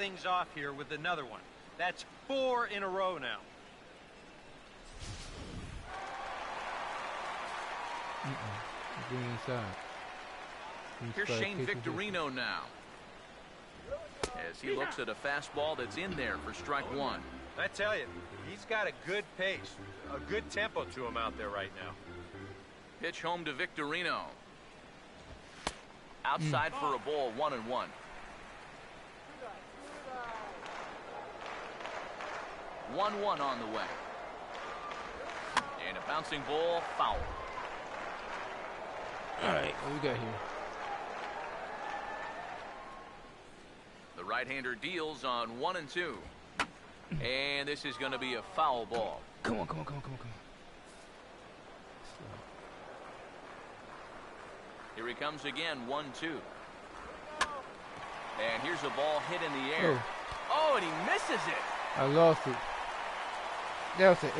things off here with another one. That's 4 in a row now. Going inside. Here's Shane Victorino now, as he looks at a fastball that's in there for strike one. I tell you, he's got a good pace, a good tempo to him out there right now. Pitch home to Victorino. Outside for a ball, 1-1. One on the way. And a bouncing ball, foul. All right, what we got here? The right-hander deals on 1 and 2. And this is going to be a foul ball. Come on. Here he comes again, 1-2. And here's a ball hit in the air. Oh, and he misses it. I lost it. That was an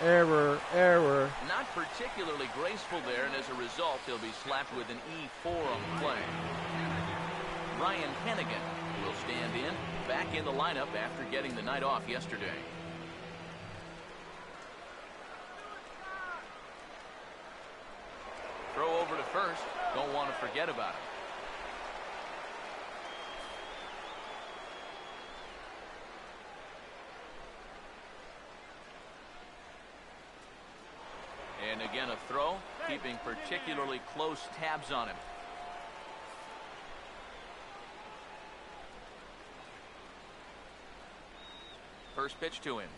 error. Not particularly graceful there, and as a result, he'll be slapped with an E4 on the play. Ryan Hennigan will stand in, back in the lineup after getting the night off yesterday. Throw over to first. Don't want to forget about it. And again, a throw, keeping particularly close tabs on him. First pitch to him.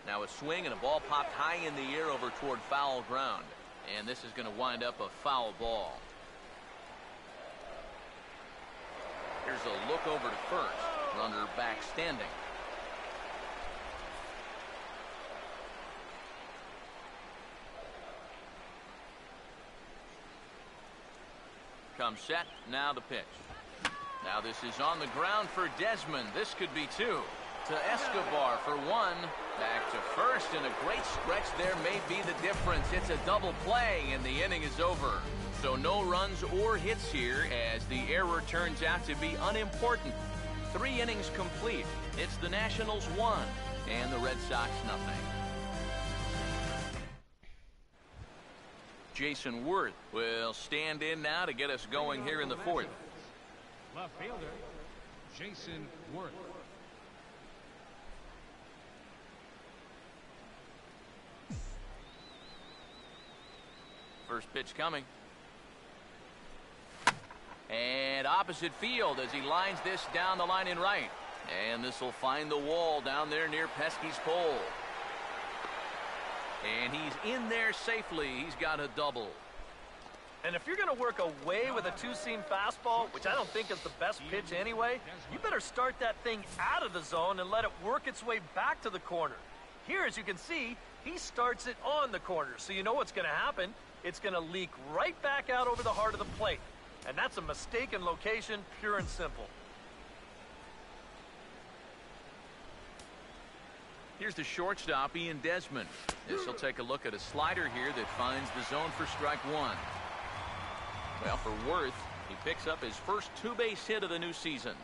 Now a swing and a ball popped high in the air over toward foul ground. And this is going to wind up a foul ball. Here's a look over to first. Runner back standing. Comes set. Now the pitch. Now this is on the ground for Desmond. This could be 2. To Escobar for 1. Back to first, and a great stretch there may be the difference. It's a double play, and the inning is over. So no runs or hits here, as the error turns out to be unimportant. 3 innings complete. It's the Nationals 1 and the Red Sox nothing. Jason Worth will stand in now to get us going here in the 4th. Left fielder, Jason Worth. First pitch coming. And opposite field as he lines this down the line in right. And this will find the wall down there near Pesky's pole. And he's in there safely. He's got a double. And if you're going to work away with a 2-seam fastball, which I don't think is the best pitch anyway, you better start that thing out of the zone and let it work its way back to the corner. Here, as you can see, he starts it on the corner. So you know what's going to happen. It's going to leak right back out over the heart of the plate. And that's a mistaken location, pure and simple. Here's the shortstop, Ian Desmond. This will take a look at a slider here that finds the zone for strike 1. Well, for Worth, he picks up his first 2-base hit of the new season.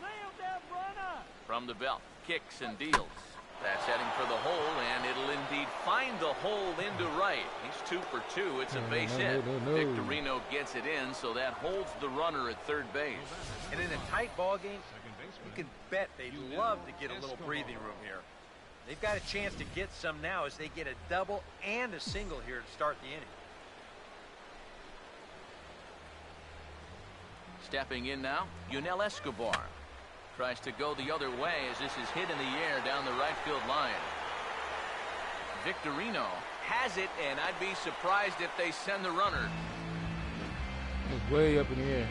Nailed that runner. From the belt, kicks and deals. That's heading for the hole, and it'll indeed find the hole into right. He's 2 for 2. It's a base hit. Victorino gets it in, so that holds the runner at third base. And in a tight ball game, you can bet they'd love to get a little breathing room here. They've got a chance to get some now as they get a double and a single here to start the inning. Stepping in now, Yunel Escobar. Tries to go the other way as this is hit in the air down the right field line. Victorino has it, and I'd be surprised if they send the runner. It's way up in the air.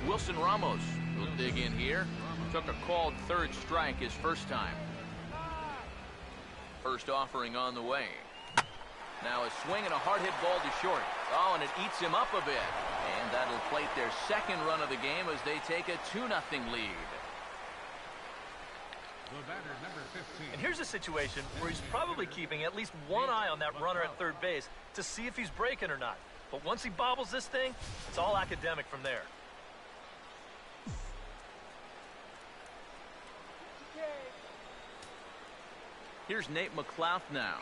Wilson Ramos will dig in here. Took a called third strike his first time. First offering on the way. Now a swing and a hard hit ball to short. Oh, and it eats him up a bit. And that'll plate their second run of the game as they take a 2-0 lead. The batter, number 15. And here's a situation where he's probably keeping at least one eye on that runner at third base to see if he's breaking or not. But once he bobbles this thing, it's all academic from there. Here's Nate McLouth now,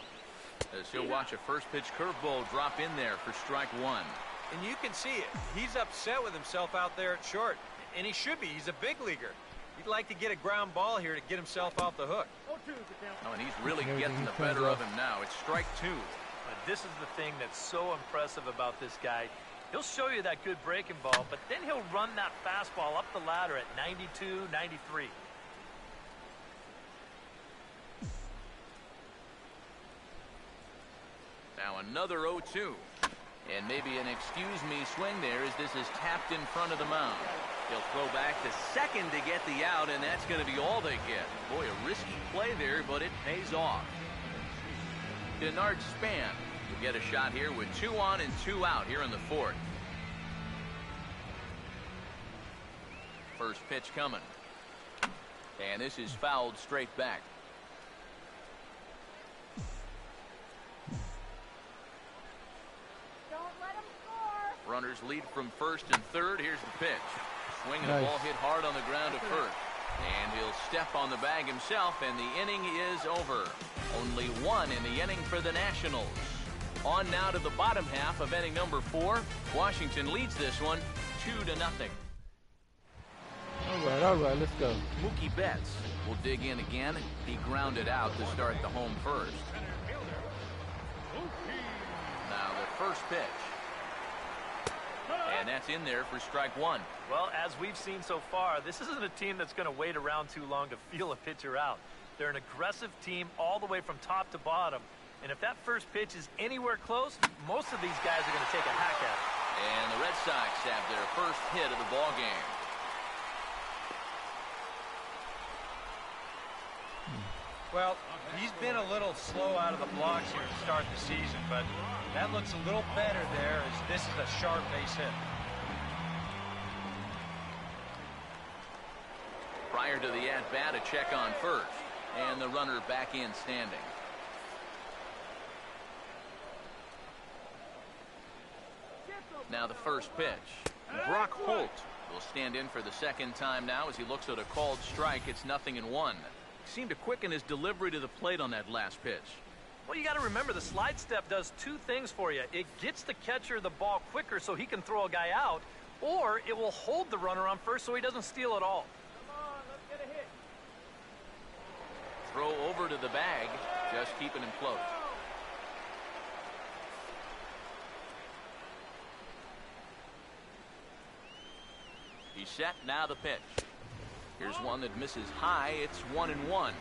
as he'll watch a first pitch curveball drop in there for strike one. And you can see it. He's upset with himself out there at short. And he should be. He's a big leaguer. He'd like to get a ground ball here to get himself off the hook. Oh, and he's really getting the better of him now. It's strike two. But this is the thing that's so impressive about this guy. He'll show you that good breaking ball, but then he'll run that fastball up the ladder at 92, 93. Now another 0-2. And maybe an excuse me swing there as this is tapped in front of the mound. He'll throw back to second to get the out, and that's going to be all they get. Boy, a risky play there, but it pays off. Denard Span will get a shot here with 2 on and 2 out here in the fourth. First pitch coming. And this is fouled straight back. Runners lead from first and third. Here's the pitch. Swing and the ball hit hard on the ground at first. And he'll step on the bag himself, and the inning is over. Only 1 in the inning for the Nationals. On now to the bottom half of inning number 4. Washington leads this one 2-0. All right, let's go. Mookie Betts will dig in again. He grounded out to start the home first. Now the first pitch. And that's in there for strike one. Well, as we've seen so far, this isn't a team that's going to wait around too long to feel a pitcher out. They're an aggressive team all the way from top to bottom. And if that first pitch is anywhere close, most of these guys are going to take a hack at it. And the Red Sox have their first hit of the ball game. Well, he's been a little slow out of the blocks here to start the season, but that looks a little better there as this is a sharp base hit. Prior to the at-bat, a check on first. And the runner back in standing. Now the first pitch. Brock Holt will stand in for the second time now as he looks at a called strike. It's 0-1. Seemed to quicken his delivery to the plate on that last pitch. Well, you got to remember the slide step does 2 things for you. It gets the catcher the ball quicker so he can throw a guy out, or it will hold the runner on first so he doesn't steal it all. Come on, let's get a hit. Throw over to the bag, just keeping him close. He's set, now the pitch. Here's one that misses high. It's 1-1.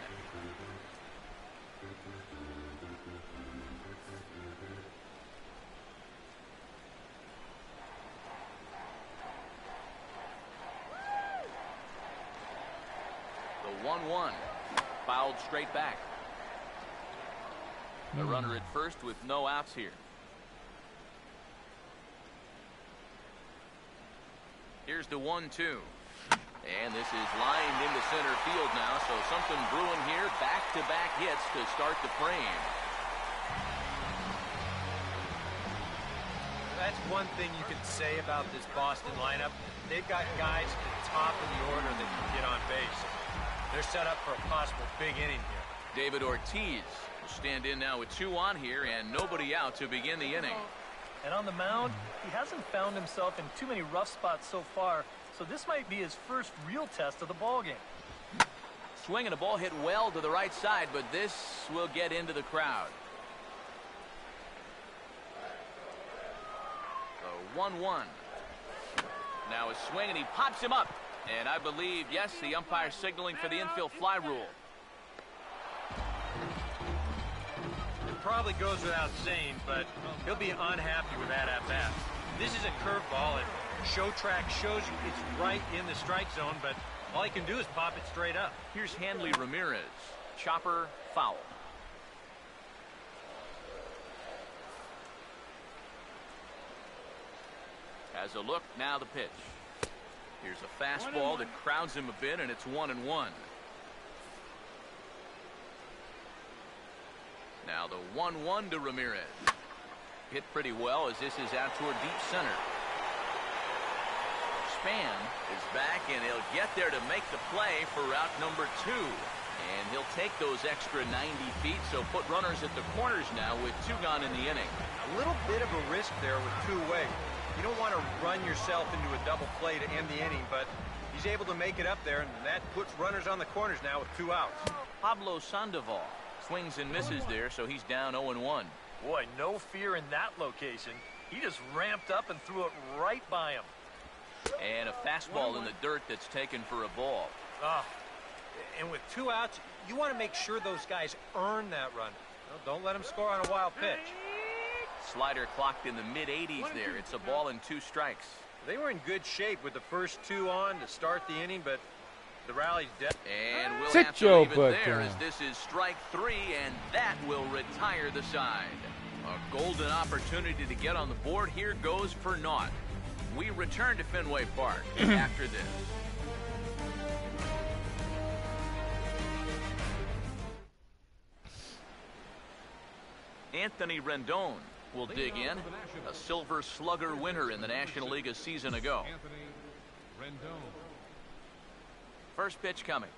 The 1-1 fouled straight back. The runner at first with no outs here. Here's the 1-2. And this is lined into center field now, so something brewing here. Back-to-back hits to start the frame. That's one thing you can say about this Boston lineup. They've got guys at the top of the order that can get on base. They're set up for a possible big inning here. David Ortiz will stand in now with 2 on here and nobody out to begin the inning. And on the mound, he hasn't found himself in too many rough spots so far. So this might be his first real test of the ball game. Swing and a ball hit well to the right side, but this will get into the crowd. So 1-1. Now a swing and he pops him up. And I believe, yes, the umpire signaling for the infield fly rule. It probably goes without saying, but he'll be unhappy with that at bat. This is a curveball, and Show Track shows you it's right in the strike zone, but all he can do is pop it straight up. Here's Hanley Ramirez. Chopper, foul. Has a look, now the pitch. Here's a fastball that crowds him a bit, and it's 1-1. Now the 1-1 to Ramirez. Hit pretty well as this is out toward deep center. Span is back, and he'll get there to make the play for route number 2. And he'll take those extra 90 feet, so put runners at the corners now with 2 gone in the inning. A little bit of a risk there with 2 away. You don't want to run yourself into a double play to end the inning, but he's able to make it up there, and that puts runners on the corners now with 2 outs. Pablo Sandoval swings and misses there, so he's down 0-1. Boy, no fear in that location. He just ramped up and threw it right by him. And a fastball in the dirt that's taken for a ball. And with 2 outs, you want to make sure those guys earn that run. Well, don't let them score on a wild pitch. Slider clocked in the mid-80s there. It's a ball and 2 strikes. They were in good shape with the first 2 on to start the inning, but the rally's dead. And we'll Sit have to your leave it butt there down. as this is strike 3, and that will retire the side. A golden opportunity to get on the board here goes for naught. We return to Fenway Park after this. Anthony Rendon will dig in, a Silver Slugger winner in the National League a season ago. Anthony Rendon. First pitch coming.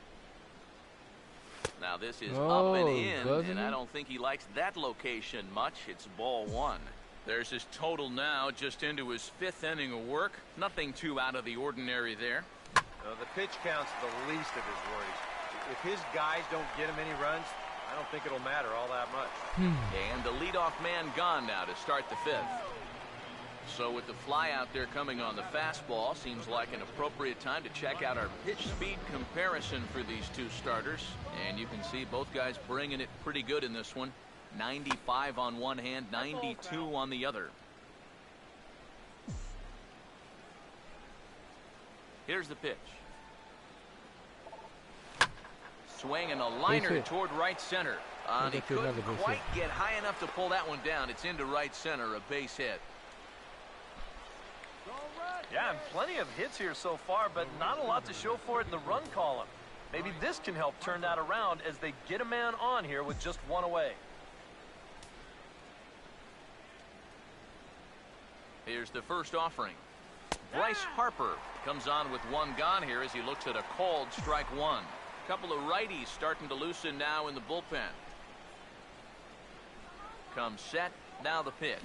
Now this is Oh, up and in, doesn't and I he? don't think he likes that location much. It's ball 1. There's his total now, just into his 5th inning of work. Nothing too out of the ordinary there. The pitch count's the least of his worries. If his guys don't get him any runs, I don't think it'll matter all that much. And the leadoff man gone now to start the 5th. So with the fly out there coming on the fastball, seems like an appropriate time to check out our pitch speed comparison for these 2 starters. And you can see both guys bringing it pretty good in this one. 95 on one hand, 92 on the other. Here's the pitch. Swing and a liner hit. toward right center. And he That's another couldn't base quite hit. get high enough to pull that one down. It's into right center, a base hit. Yeah, and plenty of hits here so far, but not a lot to show for it in the run column. Maybe this can help turn that around as they get a man on here with just 1 away. Here's the first offering. Bryce Harper comes on with 1 gone here as he looks at a called strike 1. A couple of righties starting to loosen now in the bullpen. Comes set, now the pitch.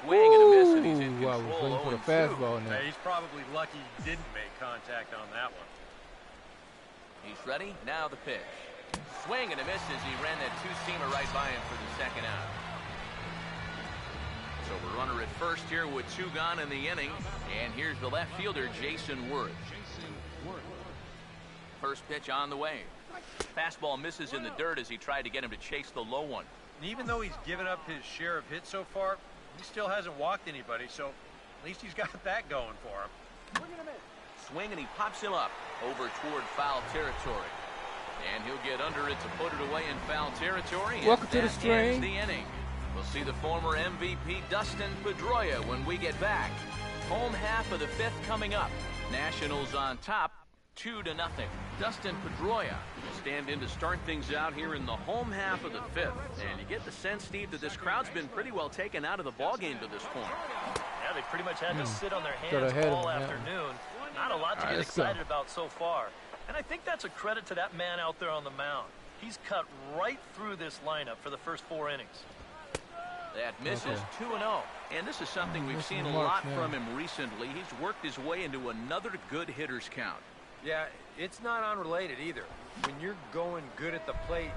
Swing and a miss, and he's in Ooh, I was control. waiting for the 0-2. fastball now. He's probably lucky he didn't make contact on that one. He's ready, now the pitch. Swing and a miss as he ran that 2-seamer right by him for the 2nd out. So we're runner at first here with 2 gone in the inning. And here's the left fielder, Jason Worth. First pitch on the way. Fastball misses in the dirt as he tried to get him to chase the low one. And even though he's given up his share of hits so far, he still hasn't walked anybody, so at least he's got that going for him. Swing and he pops him up over toward foul territory. And he'll get under it to put it away in foul territory. And Welcome to the that string. ends the inning. We'll see the former MVP Dustin Pedroia when we get back. Home half of the 5th coming up. Nationals on top, 2-0. Dustin Pedroia will stand in to start things out here in the home half of the 5th. And you get the sense, Steve, that this crowd's been pretty well taken out of the ballgame to this point. Yeah, they pretty much had to sit on their Got hands ahead of all them, yeah. afternoon. Not a lot to All right, get let's go. excited about so far. And I think that's a credit to that man out there on the mound. He's cut right through this lineup for the first 4 innings. That misses 2-0. And this is something we've seen a lot from him recently. He's worked his way into another good hitter's count. Yeah, it's not unrelated either. When you're going good at the plate,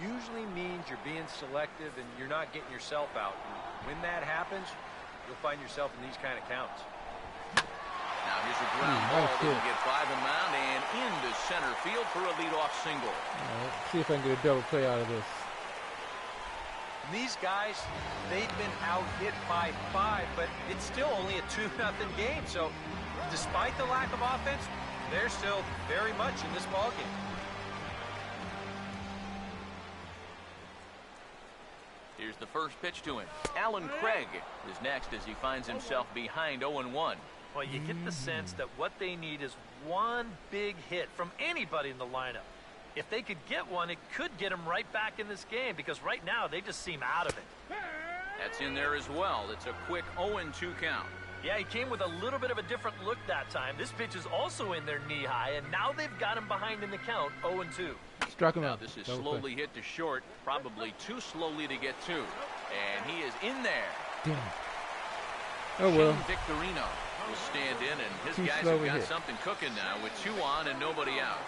usually means you're being selective and you're not getting yourself out. And when that happens, you'll find yourself in these kind of counts. Now here's a ground ball nice that hit. will get by the mound and into center field for a leadoff single. All right, see if I can get a double play out of this. And these guys, they've been out hit by 5, but it's still only a 2-0 game. So despite the lack of offense, they're still very much in this ballgame. Here's the first pitch to him. Alan Craig is next as he finds himself behind 0-1. Well, you get the sense that what they need is 1 big hit from anybody in the lineup. If they could get one, it could get them right back in this game because right now they just seem out of it. That's in there as well. It's a quick 0-2 count. Yeah, he came with a little bit of a different look that time. This pitch is also in their knee high, and now they've got him behind in the count, 0-2. Struck him Now out. this is Double slowly play. hit to short, probably too slowly to get to. And he is in there. Damn it. Oh well. Shane Victorino will stand in, and his Too guys slow have to got hit. something cooking now with 2 on and nobody out.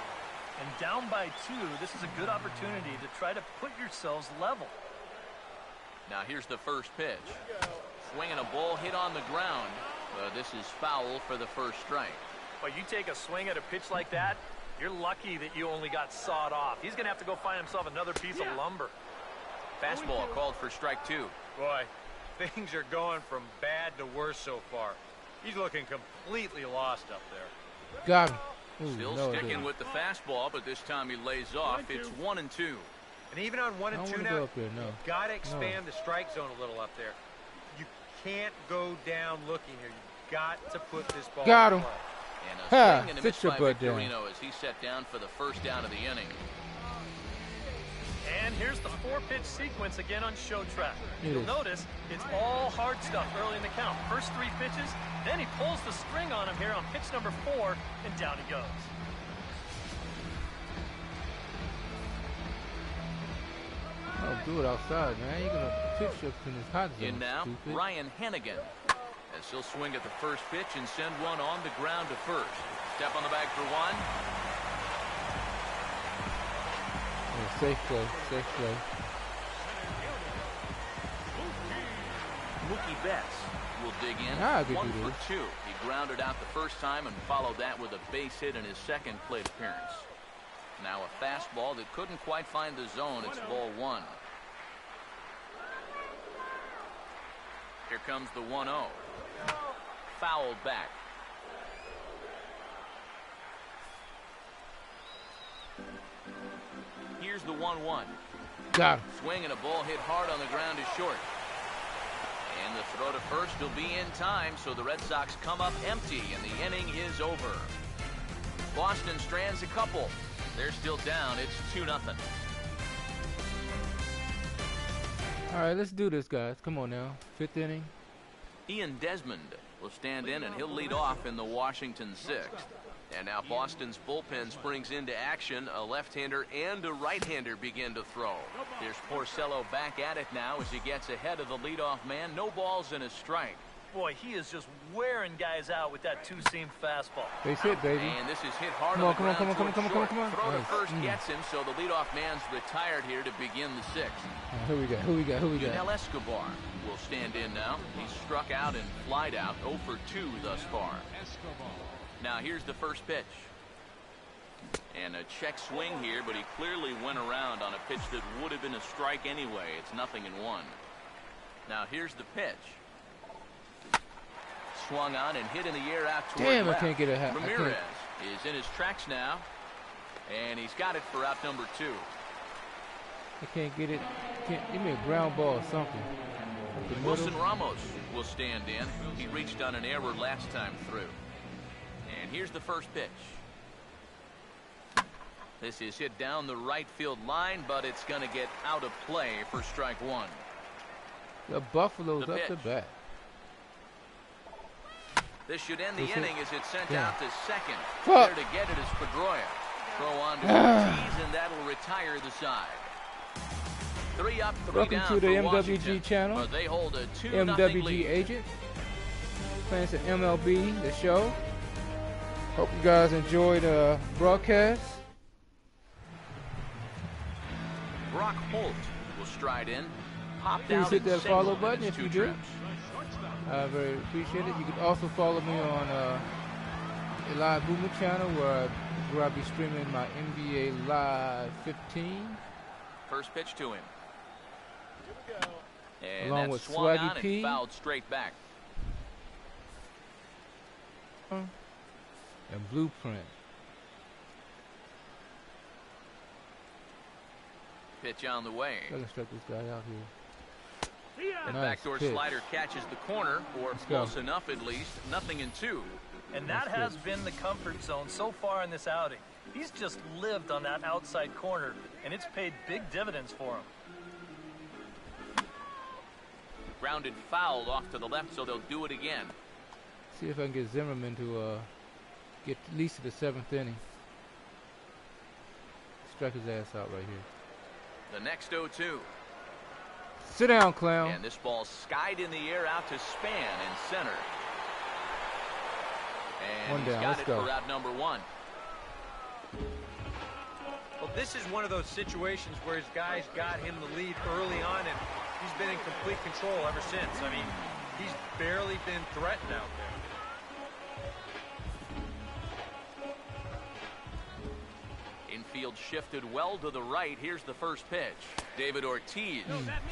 And down by 2, this is a good opportunity to try to put yourselves level. Now here's the first pitch. Swinging a ball hit on the ground. This is foul for the first strike. But you take a swing at a pitch like that, you're lucky that you only got sawed off. He's going to have to go find himself another piece of lumber. Fastball called for strike 2. Boy, things are going from bad to worse so far. He's looking completely lost up there. Got him. Ooh, Still no, sticking with the fastball, but this time he lays off. It's 1-2. And even on 1 and I don't 2 wanna now, go up there, no. you've got to expand the strike zone a little up there. You can't go down looking here. You've got to put this ball Got in him. play. And a Ha, swing and a sit miss your by butt down. Victorino as he set down for the first down of the inning. And here's the 4-pitch sequence again on Show Track. It You'll is. notice it's all hard stuff early in the count. First 3 pitches, then he pulls the string on him here on pitch number 4, and down he goes. Oh, do it outside, man. You're gonna pitch up in this hot zone. In now, stupid. Ryan Hennigan. As he'll swing at the first pitch and send one on the ground to first. Step on the bag for 1. Yeah, safe play. Safe play. Mookie Betts will dig in. Now I could 1 do for this. 2. He grounded out the first time and followed that with a base hit in his second plate appearance. Now a fastball that couldn't quite find the zone. It's ball 1. Here comes the 1-0. Fouled back. Here's the 1-1. Got him. Swing and a ball hit hard on the ground is short. And the throw to first will be in time, so the Red Sox come up empty, and the inning is over. Boston strands a couple. They're still down. It's 2-0. All right, let's do this, guys. Come on now. 5th inning. Ian Desmond will stand in, and he'll lead off in the Washington 6th. And now Boston's bullpen springs into action. A left-hander and a right-hander begin to throw. There's Porcello back at it now as he gets ahead of the leadoff man. No balls and a strike. Boy, he is just wearing guys out with that 2-seam fastball. Base hit, baby. And this is hit hard Come on, on the come on, ground come on, towards come on, come on, short. come on. Throw to Nice. first gets him, so the leadoff man's retired here to begin the 6th. Who we got? Who we got? Who we got? Yunel Escobar will stand in now. He's struck out and flied out 0 for 2 thus far. Now here's the first pitch. And a check swing here, but he clearly went around on a pitch that would have been a strike anyway. It's 0-1. Now here's the pitch. Swung on and hit in the air out toward Damn, I left. can't get a hat. Ramirez is in his tracks now. And he's got it for out number 2. I can't get it. Can't give me a ground ball or something. Up the Wilson middle. Ramos will stand in. He reached on an error last time through. And here's the first pitch. This is hit down the right field line, but it's going to get out of play for strike 1. The Buffalo's The up the pitch. bat. This should end the Is it? inning as it's sent Yeah. out to second. Fuck. There to get it is Pedroia. Throw on to Ortiz, and that'll retire the side. 3 up, 3 Welcome down to the for MWG Washington. channel. But they hold a 2-0 MWG lead. agent. Playing some MLB, the show. Hope you guys enjoyed the broadcast. Brock Holt will stride in. Popped Please out hit and that singled follow in button his if 2 you do. trips. I very appreciate it. You can also follow me on the Live Movement channel where I'll be streaming my NBA Live 15. First pitch to him. And Along that's with swung Swaggy on P. and fouled straight back. And Blueprint. Pitch on the way. Gotta strike this guy out here. The Nice backdoor pitch. slider catches the corner, or Let's go. close enough at least. 0-2. And that Nice has pitch. been the comfort zone so far in this outing. He's just lived on that outside corner, and it's paid big dividends for him. Grounded fouled off to the left, so they'll do it again. See if I can get Zimmerman to get at least to the 7th inning. strike his ass out right here. The next 0-2. Sit down, clown. And this ball skied in the air out to Span in center. And One he's down. got Let's it go. for out number 1. Well, this is one of those situations where his guys got him the lead early on, and he's been in complete control ever since. I mean, he's barely been threatened out there. Infield shifted well to the right. Here's the first pitch. David Ortiz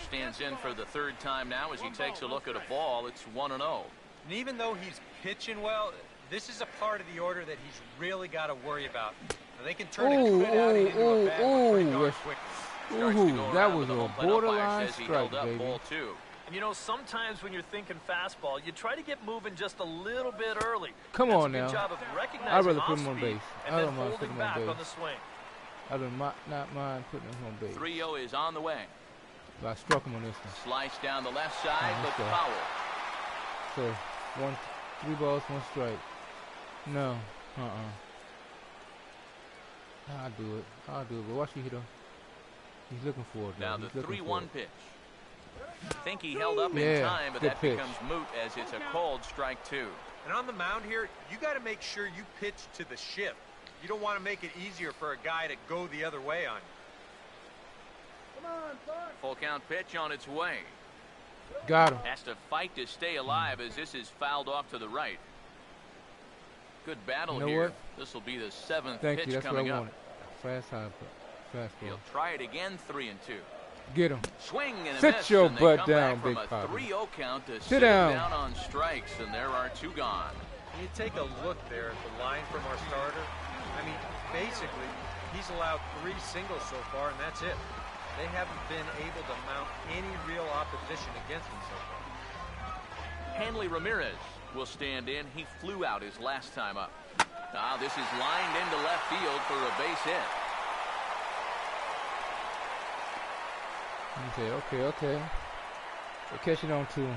stands in for the third time now as he takes a look at a ball. It's 1-0. And even though he's pitching well, this is a part of the order that he's really got to worry about. Now, they can turn a good outing into a bad one pretty darn quickly. Starts to go That around was with the a home plate umpire, borderline says he strike, held up baby. ball 2. And you know, sometimes when you're thinking fastball, you try to get moving just a little bit early. Come That's on a good now. job of I'd recognizing rather put him on off-speed base. and I then don't mind holding putting him on back base. on the swing. I would not mind putting him on base. 3-0 is on the way. But I struck him on this one. Slice down the left side, Oh, but okay. foul. So, 3 balls, 1 strike. No. I'll do it. But watch you hit him. He's looking for it. Though. Now the He's looking for 3-1 it. pitch. Think he held up in Yeah, time, but good that pitch. becomes moot as it's a called strike 2. And on the mound here, you got to make sure you pitch to the shift. You don't want to make it easier for a guy to go the other way on you. Full count pitch on its way. Got him. Has to fight to stay alive as this is fouled off to the right. Good battle You know here. what? This will be the 7th Thank pitch you. That's what coming I up. wanted. Fast high. Fastball. He'll try it again, 3-2. Get him. Swing and a Sit miss, your and they butt come down, back from Big a Poppy. 3-0 count to Sit sit down. down on strikes, and there are 2 gone. When you take a look there at the line from our starter, I mean, basically, he's allowed 3 singles so far, and that's it. They haven't been able to mount any real opposition against him so far. Hanley Ramirez will stand in. He flew out his last time up. Now this is lined into left field for a base hit. Okay. We're catching on to him.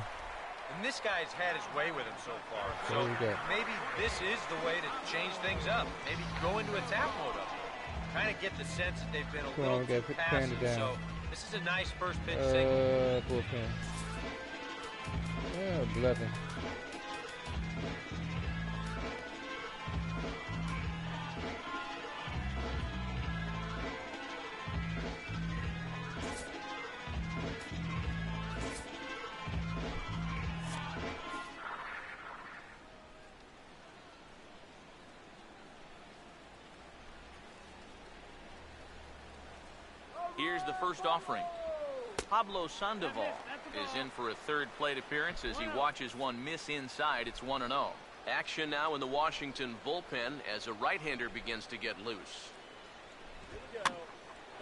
And this guy's had his way with him so far. There So we go. maybe this is the way to change things up. Maybe go into attack mode up here. Kind of get the sense that they've been a Come on, little we gotta too put the passive. panda down. So this is a nice first pitch single. Bullpen. Yeah, bluffing. Here's the first offering. Pablo Sandoval is in for a 3rd plate appearance as he watches one miss inside. It's 1-0. Action now in the Washington bullpen as a right-hander begins to get loose.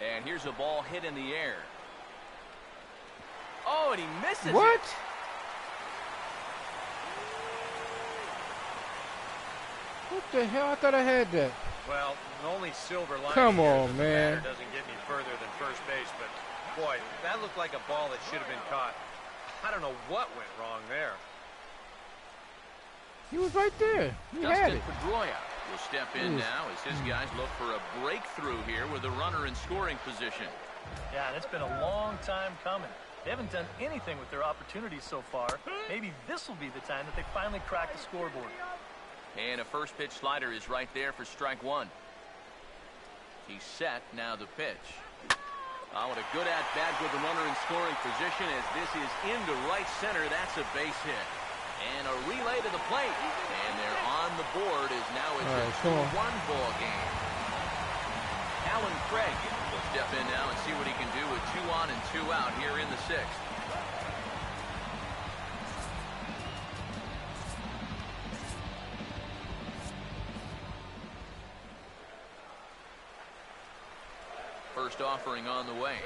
And here's a ball hit in the air. Oh, and he misses What? it. What the hell? I thought I had that. Well, the only silver lining Come here on, is that the man. batter doesn't get any further than first base, but boy, that looked like a ball that should have been caught. I don't know what went wrong there. He was right there. He had Dustin it. Pedroia will step in now as his guys look for a breakthrough here with a runner in scoring position. Yeah, and it's been a long time coming. They haven't done anything with their opportunities so far. Maybe this will be the time that they finally crack the scoreboard. And a first pitch slider is right there for strike 1. He's set. Now the pitch. Oh, what a good at-bat with the runner in scoring position as this is into right center. That's a base hit. And a relay to the plate. And they're on the board as now it's All a right, come on. 2-1 ball game. Alan Craig will step in now and see what he can do with 2 on and 2 out here in the 6th. First offering on the way.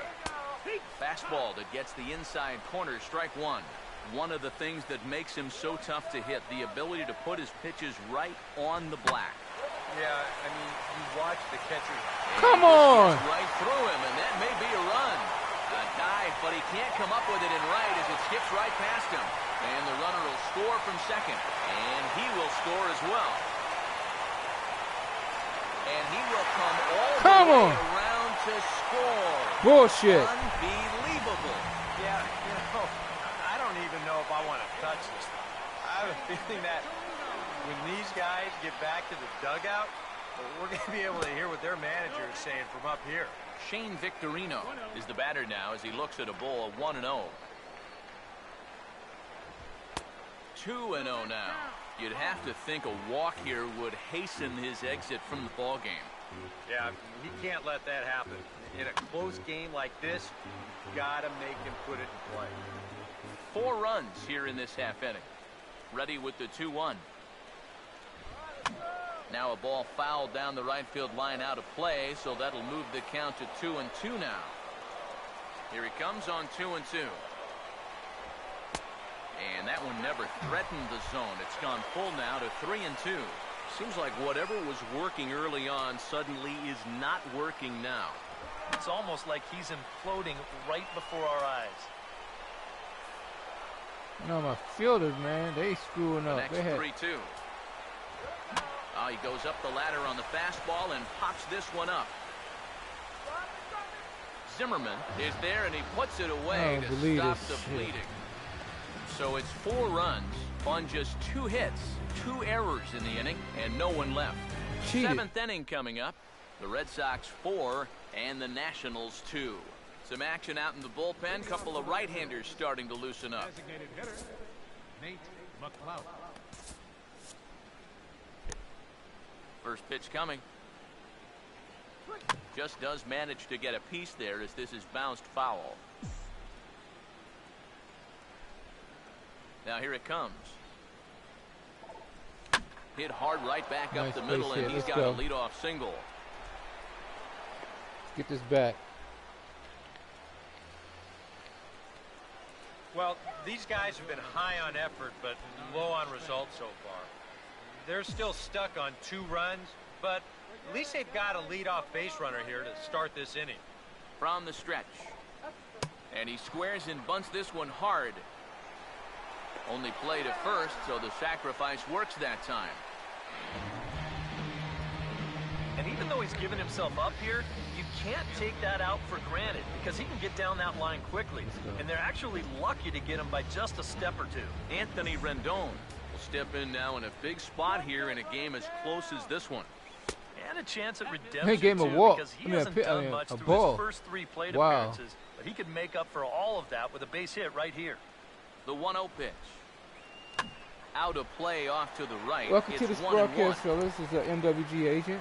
Fastball that gets the inside corner, strike 1. One of the things that makes him so tough to hit, the ability to put his pitches right on the black. Yeah, I mean, you watch the catcher. Come on! Right through him, and that may be a run. A dive, but he can't come up with it in right as it skips right past him. And the runner will score from second. And he will score as well. And he will come all the way around to score. Bullshit. Unbelievable. Yeah, I don't even know if I want to touch this one. I have a feeling that when these guys get back to the dugout, we're going to be able to hear what their manager is saying from up here. Shane Victorino is the batter now as he looks at a ball of 1-0. 2-0 now. You'd have to think a walk here would hasten his exit from the ball game. Yeah, he can't let that happen. In a close game like this, you got to make him put it in play. 4 runs here in this half inning. Ready with the 2-1. Now a ball fouled down the right field line out of play, so that'll move the count to 2-2 now. Here he comes on 2-2. And that one never threatened the zone. It's gone full now to 3-2. Seems like whatever was working early on suddenly is not working now. It's almost like he's imploding right before our eyes. No, my fielders, man, they screwing The up. next They had 3-2. Oh, he goes up the ladder on the fastball and pops this one up. Zimmerman is there and he puts it away I don't to believe stop this the shit. bleeding. So it's 4 runs on just 2 hits, 2 errors in the inning, and no one left. Cheated. 7th inning coming up. The Red Sox 4 and the Nationals 2. Some action out in the bullpen. Couple of right-handers starting to loosen up. Designated hitter, Nate McLeod. First pitch coming. Just does manage to get a piece there as this is bounced foul. Now here it comes. Hit hard right back Nice up the middle, base and hit. he's Let's got go. a leadoff single. get this back. Well, these guys have been high on effort, but low on results so far. They're still stuck on 2 runs, but at least they've got a leadoff base runner here to start this inning. From the stretch. And he squares and bunts this one hard. Only play to first, so the sacrifice works that time. And even though he's given himself up here, you can't take that out for granted because he can get down that line quickly. And they're actually lucky to get him by just a step or 2. Anthony Rendon will step in now in a big spot here in a game as close as this one. And a chance at redemption, They gave him a too, walk. because he I mean, hasn't a done much a through ball. his first 3 plate Wow. appearances. But he could make up for all of that with a base hit right here. The 1-0 pitch. Out of play off to the right. Welcome It's to the 1-1. broadcast, fellas. This is an MWG agent.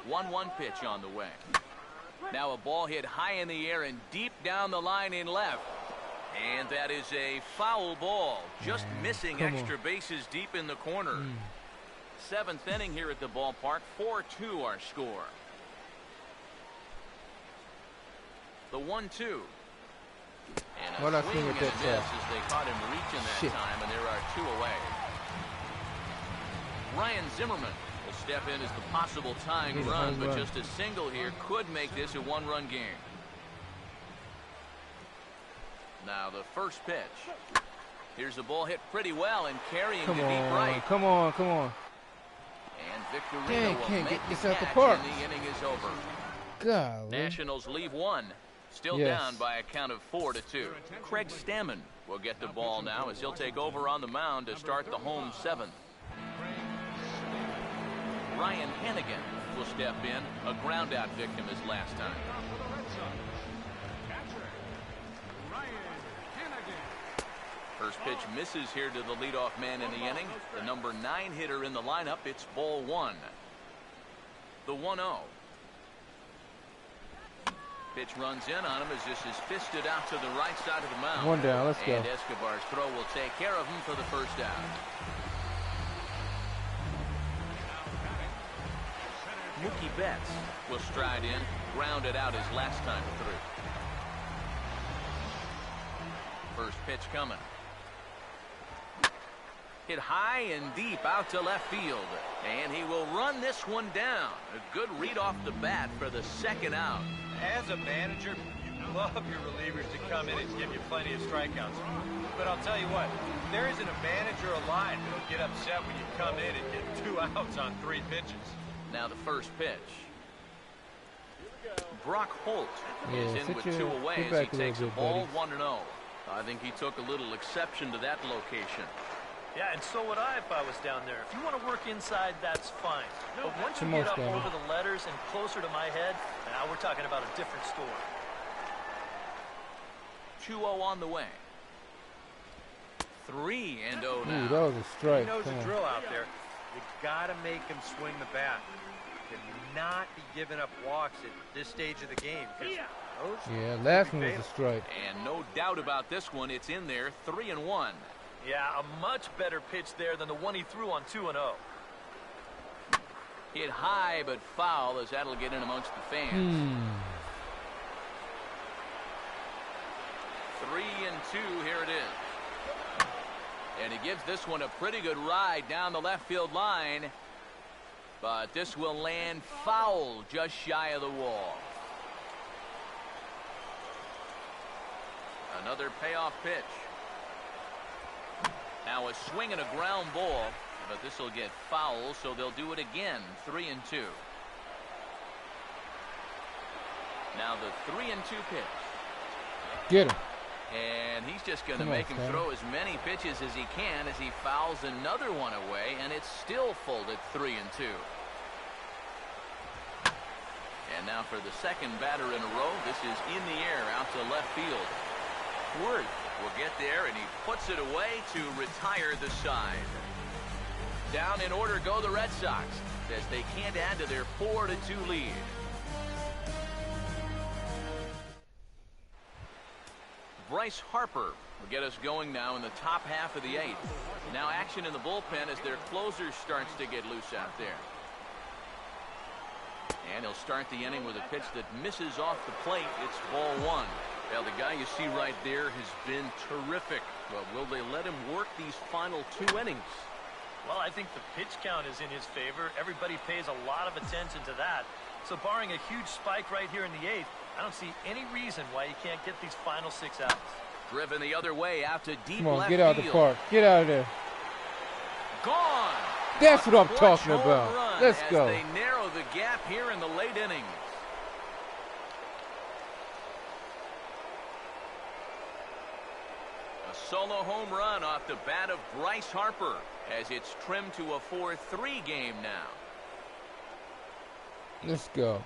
One pitch on the way. Now a ball hit high in the air and deep down the line in left. And that is a foul ball. Just missing Come on. extra bases deep in the corner. 7th inning here at the ballpark. 4-2 our score. The 1-2. And What a I swing swing and at a that miss time? as they caught him reaching that Shit. time, and there are 2 away. Ryan Zimmerman will step in as the possible tying Need a run, home but run. just a single here could make this a 1-run game. Now the first pitch. Here's the ball hit pretty well and carrying Come to deep on, right. come on, come on. And Victorino Dang, will can't make get this the out the catch, park. and the inning is over. Golly. Nationals leave 1. Still Yes. down by a count of 4-2. Craig Stammen will get the ball now as he'll take over on the mound to start the home 7th. Ryan Hannigan will step in. A ground-out victim his last time. For the Red Sox, catcher, Ryan Hannigan. First pitch misses here to the leadoff man in the inning. The number 9 hitter in the lineup. It's ball 1. The 1-0. Pitch runs in on him as this is fisted out to the right side of the mound. 1 down, let's go. And Escobar's throw will take care of him for the first out. Mookie Betts will stride in, grounded out his last time through. First pitch coming. Hit high and deep out to left field. And he will run this one down. A good read off the bat for the second out. As a manager, you love your relievers to come in and give you plenty of strikeouts. but I'll tell you what, there isn't a manager alive that'll get upset when you come in and get 2 outs on 3 pitches. Now the first pitch. Brock Holt is in with 2 away as he takes a ball 1-0. I think he took a little exception to that location. Yeah, and so would I if I was down there. If you want to work inside, that's fine. But once you get up over the letters and closer to my head, now we're talking about a different story. 2-0 on the way. 3-0 now. Ooh, that was a strike. He knows the drill out there. You got to make him swing the bat. Cannot be giving up walks at this stage of the game. Yeah, last one was a strike. And no doubt about this one. It's in there. 3-1. Yeah, a much better pitch there than the one he threw on 2-0. Hit high but foul as that'll get in amongst the fans. 3-2. Here it is. And he gives this one a pretty good ride down the left field line. But this will land foul just shy of the wall. Another payoff pitch. Now a swing and a ground ball, but this will get foul, so they'll do it again. 3-2. Now the 3-2 pitch. Get him. And he's just going to make him throw as many pitches as he can as he fouls another one away, and it's still full at 3-2. And now for the second batter in a row, this is in the air out to left field. Worth will get there, and he puts it away to retire the side. Down in order go the Red Sox as they can't add to their 4-2 lead. Bryce Harper will get us going now in the top half of the 8th. Now action in the bullpen as their closer starts to get loose out there. And he'll start the inning with a pitch that misses off the plate. It's ball 1. Well, the guy you see right there has been terrific. Well, will they let him work these final 2 innings? Well, I think the pitch count is in his favor. Everybody pays a lot of attention to that. So barring a huge spike right here in the 8th, I don't see any reason why you can't get these final 6 outs. Driven the other way out to deep Come on, left get out of the park. Get out of there. Gone. That's what I'm talking about. Let's go. They narrow the gap here in the late innings. A solo home run off the bat of Bryce Harper as it's trimmed to a 4-3 game now. Let's go.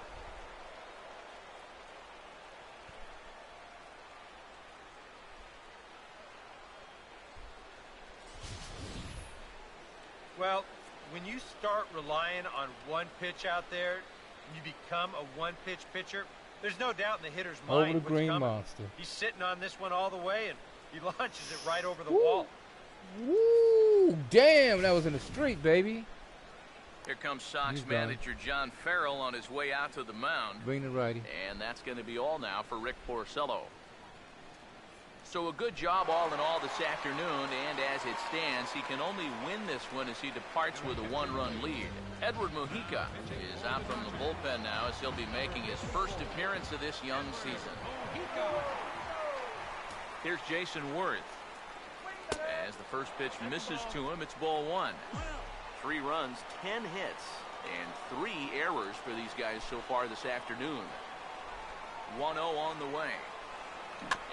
Well, when you start relying on one pitch out there, and you become a one-pitch pitcher, there's no doubt in the hitter's mind Over the green what's coming. monster. He's sitting on this one all the way, and he launches it right over the wall. Woo! Damn, that was in the street, baby. Here comes Sox manager John Farrell on his way out to the mound. Bring the righty. And that's going to be all now for Rick Porcello. So a good job all in all this afternoon, and as it stands, he can only win this one as he departs with a 1-run lead. Edward Mujica is out from the bullpen now as he'll be making his first appearance of this young season. Here's Jason Worth. As the first pitch misses to him, it's ball 1. 3 runs, 10 hits, and 3 errors for these guys so far this afternoon. 1-0 on the way.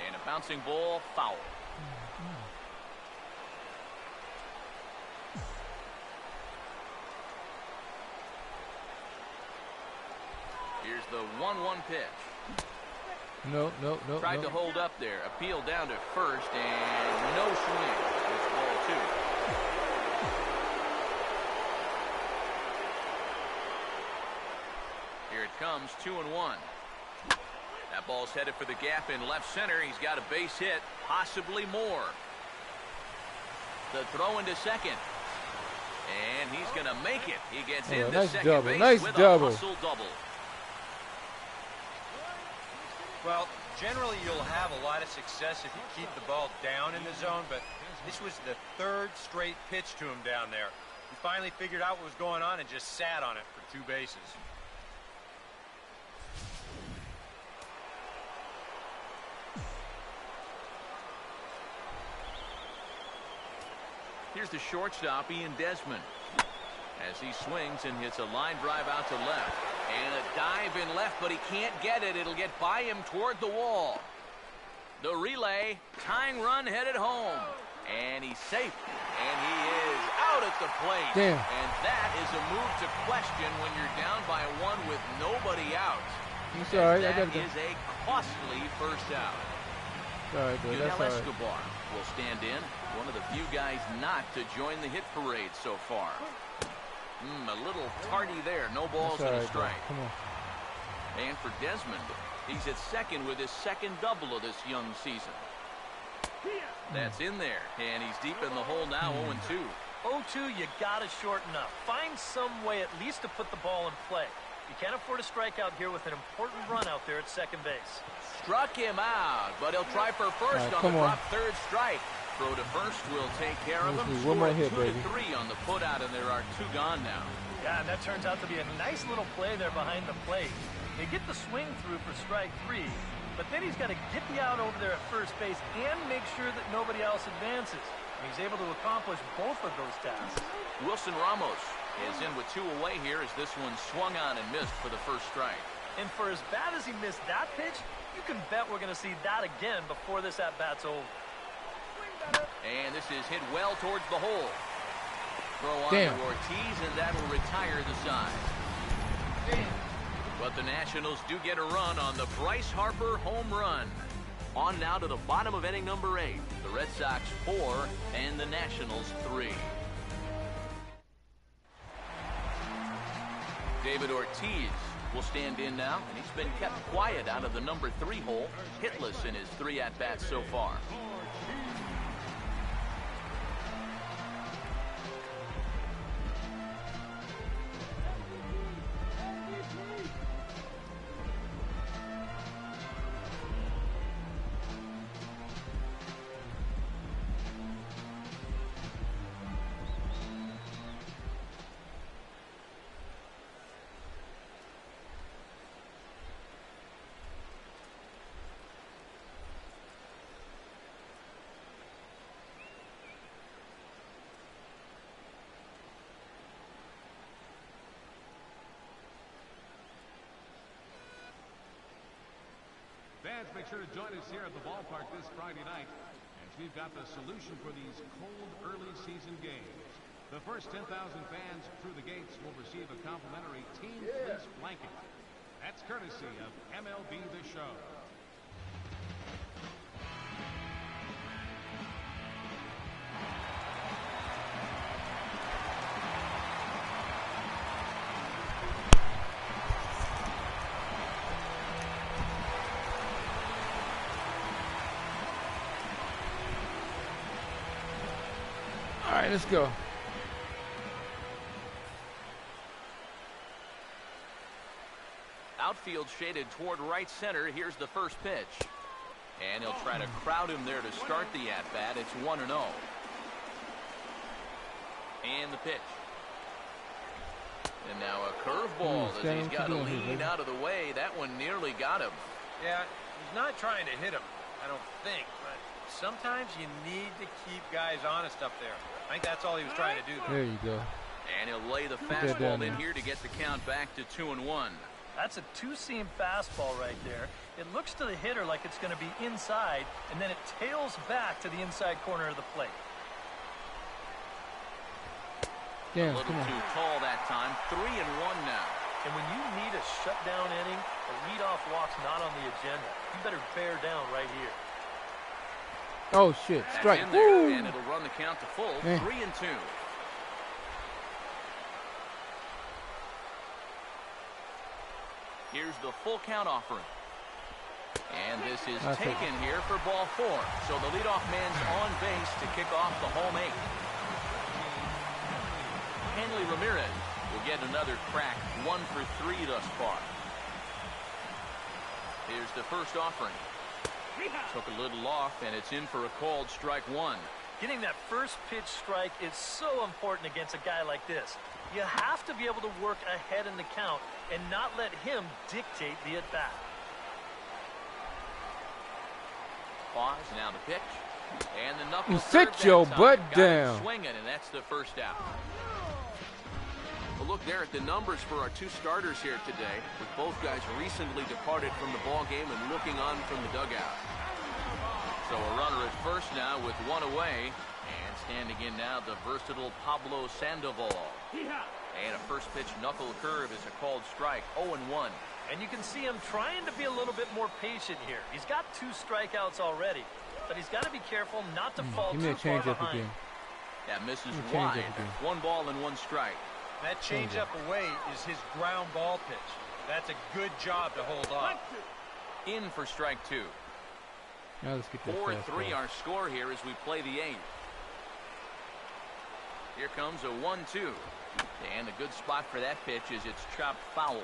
And a bouncing ball, foul. Here's the 1-1 pitch. No. Tried to hold up there. Appeal down to first, and no swing. It's ball 2. Here it comes, 2-1. That ball's headed for the gap in left center. He's got a base hit, possibly more. The throw into second. And he's going to make it. He gets into nice second double. base Nice with double. a hustle double. Well, generally you'll have a lot of success if you keep the ball down in the zone, but this was the 3rd straight pitch to him down there. He finally figured out what was going on and just sat on it for 2 bases. Here's the shortstop, Ian Desmond. As he swings and hits a line drive out to left. And a dive in left, but he can't get it. It'll get by him toward the wall. The relay, tying run headed home. And he's safe. And he is out at the plate. Damn. And that is a move to question when you're down by one with nobody out. I'm sorry. That is a costly first out. Sorry, bro. That's all right. Escobar will stand in. One of the few guys not to join the hit parade so far. A little tardy there. No balls and a strike. Come on. And for Desmond, he's at second with his second double of this young season. That's in there, and he's deep in the hole now, 0-2. 0-2, you got to shorten up. Find some way at least to put the ball in play. You can't afford a strikeout here with an important run out there at second base. Struck him out, but he'll try for first on the drop third strike. Throw to first will take care of him. One more hit, 2-3 on the putout, and there are two gone now. Yeah, and that turns out to be a nice little play there behind the plate. They get the swing through for strike 3, but then he's got to get the out over there at first base and make sure that nobody else advances. And he's able to accomplish both of those tasks. Wilson Ramos is in with two away here as this one swung on and missed for the first strike. And for as bad as he missed that pitch, you can bet we're going to see that again before this at-bat's over. And this is hit well towards the hole. Throw on to Ortiz, and that will retire the side. But the Nationals do get a run on the Bryce Harper home run. On now to the bottom of inning number 8. The Red Sox 4 and the Nationals 3. David Ortiz will stand in now, and he's been kept quiet out of the number 3 hole, hitless in his 3 at-bats so far. Fans, make sure to join us here at the ballpark this Friday night as we've got the solution for these cold early season games. The first 10,000 fans through the gates will receive a complimentary team fleece blanket. That's courtesy of MLB The Show. All right, let's go. Outfield shaded toward right center. Here's the first pitch. And he'll try to crowd him there to start the at-bat. It's 1-0. And the pitch. And now a curveball as he's got a lead out of the way. That one nearly got him. Yeah, he's not trying to hit him, I don't think, but sometimes you need to keep guys honest up there. I think that's all he was trying to do there. There you go. And he'll lay the fastball in here to get the count back to 2-1. That's a two-seam fastball right there. It looks to the hitter like it's going to be inside, and then it tails back to the inside corner of the plate. Damn, a little too tall that time. 3-1 now. And when you need a shutdown inning, a leadoff walk's not on the agenda. You better bear down right here. Oh shit! Strike. In there, and it'll run the count to full. 3-2. Here's the full count offering. And this is taken here for ball 4. So the leadoff man's on base to kick off the home 8. Hanley Ramirez will get another crack. 1 for 3 thus far. Here's the first offering. Took a little off, and it's in for a called strike 1. Getting that first pitch strike is so important against a guy like this. You have to be able to work ahead in the count and not let him dictate the at-bat. Pause, now the pitch. And the knuckle You curve sit your that time. butt Got it down. swinging, and that's the first out. Well, look there at the numbers for our two starters here today, with both guys recently departed from the ball game and looking on from the dugout. So a runner at first now with one away, and standing in now the versatile Pablo Sandoval. And a first pitch knuckle curve is a called strike. 0-1. And you can see him trying to be a little bit more patient here. He's got 2 strikeouts already, but he's got to be careful not to fall Give me a too far change up behind. again. That misses Change wide. up again. 1 ball and 1 strike. That changeup away is his ground ball pitch. That's a good job to hold off. In for strike 2. Now let's get that 4-3 fastball. our score here as we play the 8th. Here comes a 1-2. And a good spot for that pitch is it's chopped foul.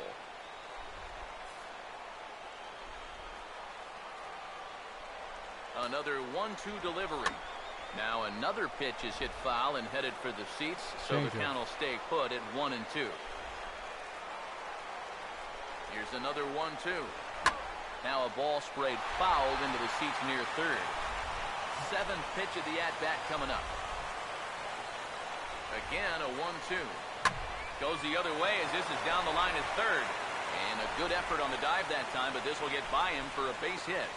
Another 1-2 delivery. Now another pitch is hit foul and headed for the seats, so the count will stay put at 1-2. Here's another 1-2. Now a ball sprayed fouled into the seats near third. 7th pitch of the at-bat coming up. Again, a 1-2. Goes the other way as this is down the line at third. And a good effort on the dive that time, but this will get by him for a base hit.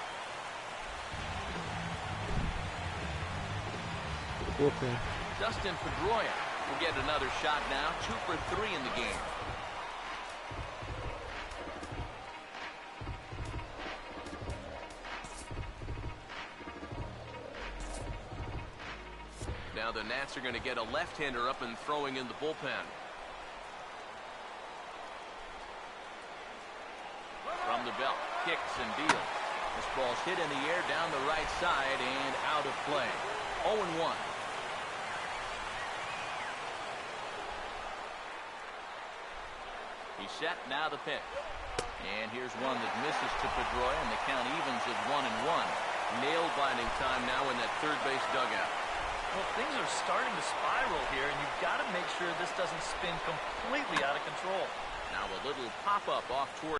Bullpen. Dustin Pedroia will get another shot now. 2 for 3 in the game. Now the Nats are going to get a left-hander up and throwing in the bullpen. From the belt, kicks and deals. This ball's hit in the air down the right side and out of play. 0-1. He's set, now the pitch. And here's one that misses to Pedroia, and the count evens at 1-1. Nail-biting time now in that third base dugout. Well, things are starting to spiral here, and you've got to make sure this doesn't spin completely out of control. Now a little pop-up off toward